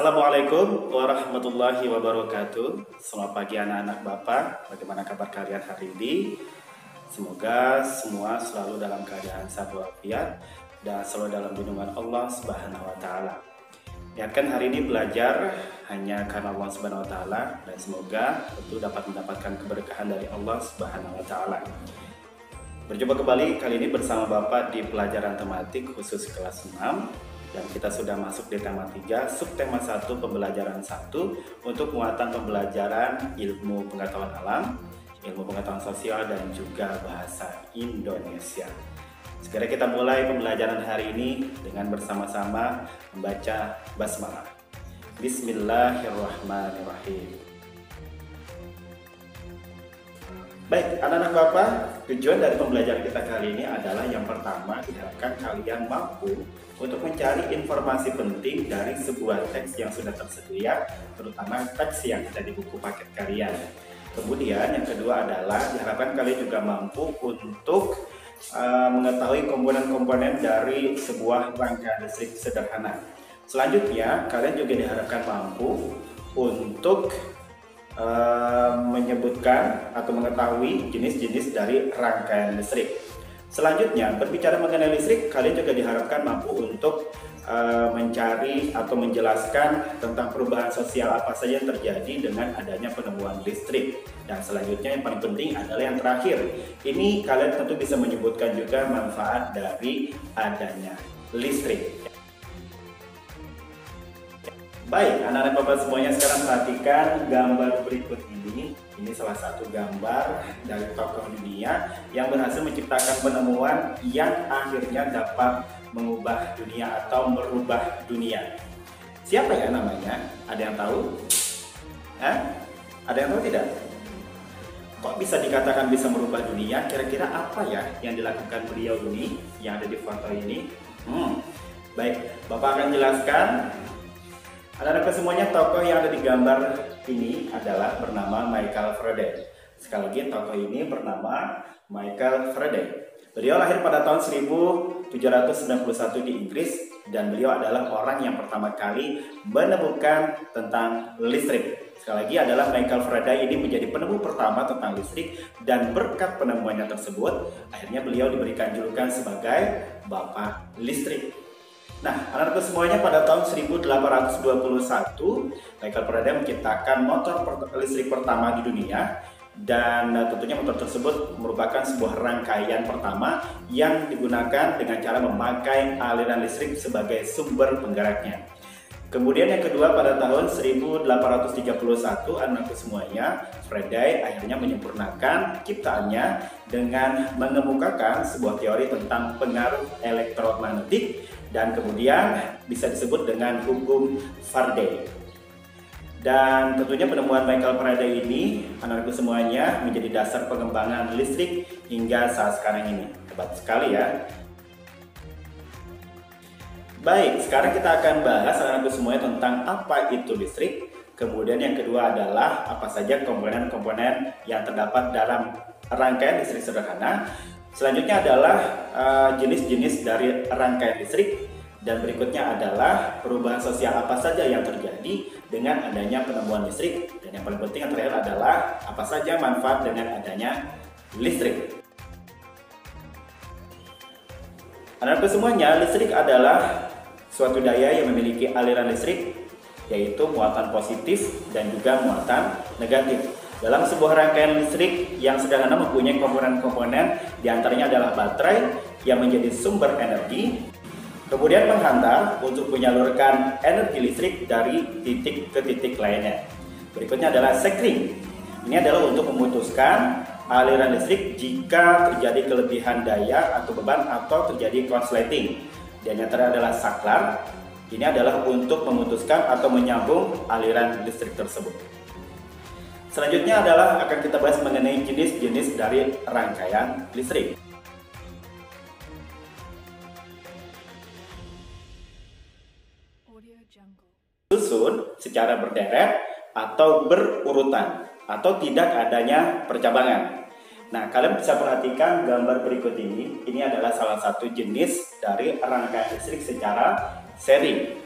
Assalamualaikum warahmatullahi wabarakatuh. Selamat pagi anak-anak Bapak. Bagaimana kabar kalian hari ini? Semoga semua selalu dalam keadaan sehat walafiat dan selalu dalam lindungan Allah Subhanahu wa taala. Niatkan hari ini belajar hanya karena Allah Subhanahu wa taala dan semoga tentu dapat mendapatkan keberkahan dari Allah Subhanahu wa taala. Berjumpa kembali kali ini bersama Bapak di pelajaran tematik khusus kelas 6. Dan kita sudah masuk di tema 3, subtema 1, pembelajaran 1 untuk muatan pembelajaran ilmu pengetahuan alam, ilmu pengetahuan sosial, dan juga bahasa Indonesia. Segera kita mulai pembelajaran hari ini dengan bersama-sama membaca basmalah. Bismillahirrahmanirrahim. Baik, anak-anak Bapak, tujuan dari pembelajaran kita kali ini adalah yang pertama, diharapkan kalian mampu untuk mencari informasi penting dari sebuah teks yang sudah tersedia, terutama teks yang ada di buku paket kalian. Kemudian yang kedua adalah diharapkan kalian juga mampu untuk mengetahui komponen-komponen dari sebuah rangkaian listrik sederhana. Selanjutnya, kalian juga diharapkan mampu untuk menyebutkan atau mengetahui jenis-jenis dari rangkaian listrik. Selanjutnya, berbicara mengenai listrik, kalian juga diharapkan mampu untuk mencari atau menjelaskan tentang perubahan sosial apa saja yang terjadi dengan adanya penemuan listrik. Dan selanjutnya yang paling penting adalah yang terakhir. Ini kalian tentu bisa menyebutkan juga manfaat dari adanya listrik. Baik, anak-anak Bapak semuanya, sekarang perhatikan gambar berikut ini. Ini salah satu gambar dari tokoh dunia yang berhasil menciptakan penemuan yang akhirnya dapat mengubah dunia atau merubah dunia. Siapa ya namanya? Ada yang tahu? Ada yang tahu tidak? Kok bisa dikatakan bisa merubah dunia? Kira-kira apa ya yang dilakukan beliau ini yang ada di foto ini? Baik, Bapak akan jelaskan. Anak-anak semuanya, tokoh yang ada di gambar ini adalah bernama Michael Faraday. Sekali lagi, tokoh ini bernama Michael Faraday. Beliau lahir pada tahun 1791 di Inggris dan beliau adalah orang yang pertama kali menemukan tentang listrik. Sekali lagi adalah Michael Faraday ini menjadi penemu pertama tentang listrik dan berkat penemuannya tersebut, akhirnya beliau diberikan julukan sebagai Bapak Listrik. Nah, anak-anak semuanya, pada tahun 1821, Michael Faraday menciptakan motor listrik pertama di dunia. Dan tentunya motor tersebut merupakan sebuah rangkaian pertama yang digunakan dengan cara memakai aliran listrik sebagai sumber penggeraknya. Kemudian yang kedua, pada tahun 1831, anak-anak semuanya, Faraday akhirnya menyempurnakan ciptaannya dengan mengemukakan sebuah teori tentang pengaruh elektromagnetik dan kemudian bisa disebut dengan hukum Faraday. Dan tentunya penemuan Michael Faraday ini, anak-anak semuanya, menjadi dasar pengembangan listrik hingga saat sekarang ini. Hebat sekali ya. Baik, sekarang kita akan bahas anak-anak semuanya tentang apa itu listrik. Kemudian yang kedua adalah apa saja komponen-komponen yang terdapat dalam rangkaian listrik sederhana. Selanjutnya adalah jenis-jenis dari rangkaian listrik. Dan berikutnya adalah perubahan sosial apa saja yang terjadi dengan adanya penemuan listrik. Dan yang paling penting yang terakhir adalah apa saja manfaat dengan adanya listrik. Anak-anak semuanya, listrik adalah suatu daya yang memiliki aliran listrik, yaitu muatan positif dan juga muatan negatif. Dalam sebuah rangkaian listrik yang sederhana mempunyai komponen-komponen, diantaranya adalah baterai yang menjadi sumber energi, kemudian penghantar untuk menyalurkan energi listrik dari titik ke titik lainnya. Berikutnya adalah sekring. Ini adalah untuk memutuskan aliran listrik jika terjadi kelebihan daya atau beban atau terjadi konsleting. Dan yang terakhir adalah saklar. Ini adalah untuk memutuskan atau menyambung aliran listrik tersebut. Selanjutnya adalah akan kita bahas mengenai jenis-jenis dari rangkaian listrik. Susun secara berderet atau berurutan atau tidak adanya percabangan. Nah, kalian bisa perhatikan gambar berikut ini. Ini adalah salah satu jenis dari rangkaian listrik secara seri.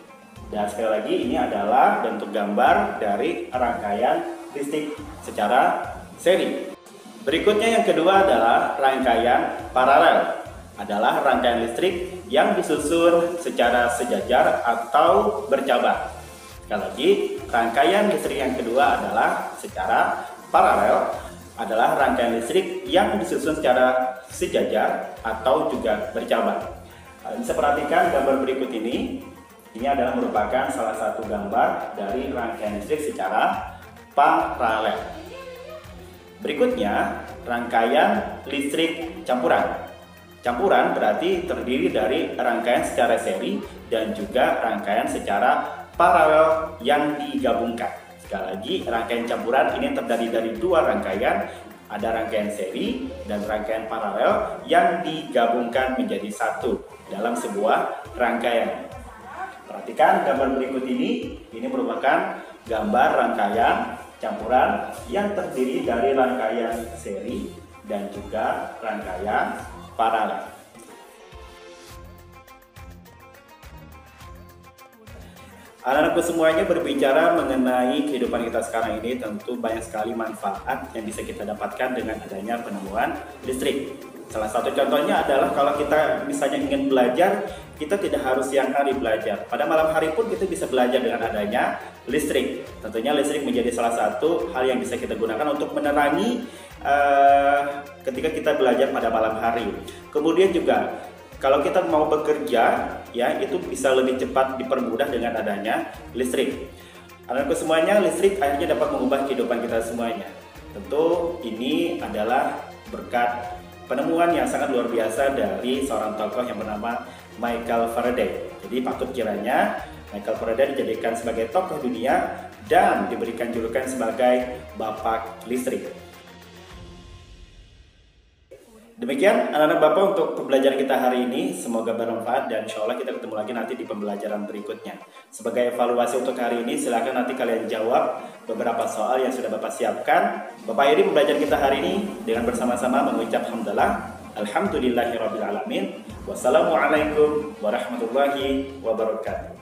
Dan sekali lagi ini adalah bentuk gambar dari rangkaian listrik secara seri. Berikutnya yang kedua adalah rangkaian paralel. Adalah rangkaian listrik yang disusun secara sejajar atau bercabang. Sekali lagi, rangkaian listrik yang kedua adalah secara paralel, adalah rangkaian listrik yang disusun secara sejajar atau juga bercabang. Bisa perhatikan gambar berikut ini. Ini adalah merupakan salah satu gambar dari rangkaian listrik secara paralel. Berikutnya, rangkaian listrik campuran. Campuran berarti terdiri dari rangkaian secara seri dan juga rangkaian secara paralel yang digabungkan. Sekali lagi, rangkaian campuran ini terdiri dari dua rangkaian, ada rangkaian seri dan rangkaian paralel yang digabungkan menjadi satu dalam sebuah rangkaian. Perhatikan gambar berikut ini merupakan gambar rangkaian campuran yang terdiri dari rangkaian seri dan juga rangkaian paralel. Anak-anakku semuanya, berbicara mengenai kehidupan kita sekarang ini, tentu banyak sekali manfaat yang bisa kita dapatkan dengan adanya penemuan listrik. Salah satu contohnya adalah kalau kita misalnya ingin belajar, kita tidak harus siang hari belajar. Pada malam hari pun kita bisa belajar dengan adanya listrik. Tentunya listrik menjadi salah satu hal yang bisa kita gunakan untuk menerangi ketika kita belajar pada malam hari. Kemudian juga kalau kita mau bekerja, ya itu bisa lebih cepat dipermudah dengan adanya listrik. Anak-anakku semuanya, listrik akhirnya dapat mengubah kehidupan kita semuanya. Tentu ini adalah berkat penemuan yang sangat luar biasa dari seorang tokoh yang bernama Michael Faraday. Jadi patut kiranya Michael Faraday dijadikan sebagai tokoh dunia dan diberikan julukan sebagai Bapak Listrik. Demikian anak-anak Bapak untuk pembelajaran kita hari ini. Semoga bermanfaat dan insya Allah kita ketemu lagi nanti di pembelajaran berikutnya. Sebagai evaluasi untuk hari ini, silakan nanti kalian jawab beberapa soal yang sudah Bapak siapkan. Bapak akhiri pembelajaran kita hari ini dengan bersama-sama mengucap hamdalah. Alhamdulillahirrabbilalamin. Wassalamualaikum warahmatullahi wabarakatuh.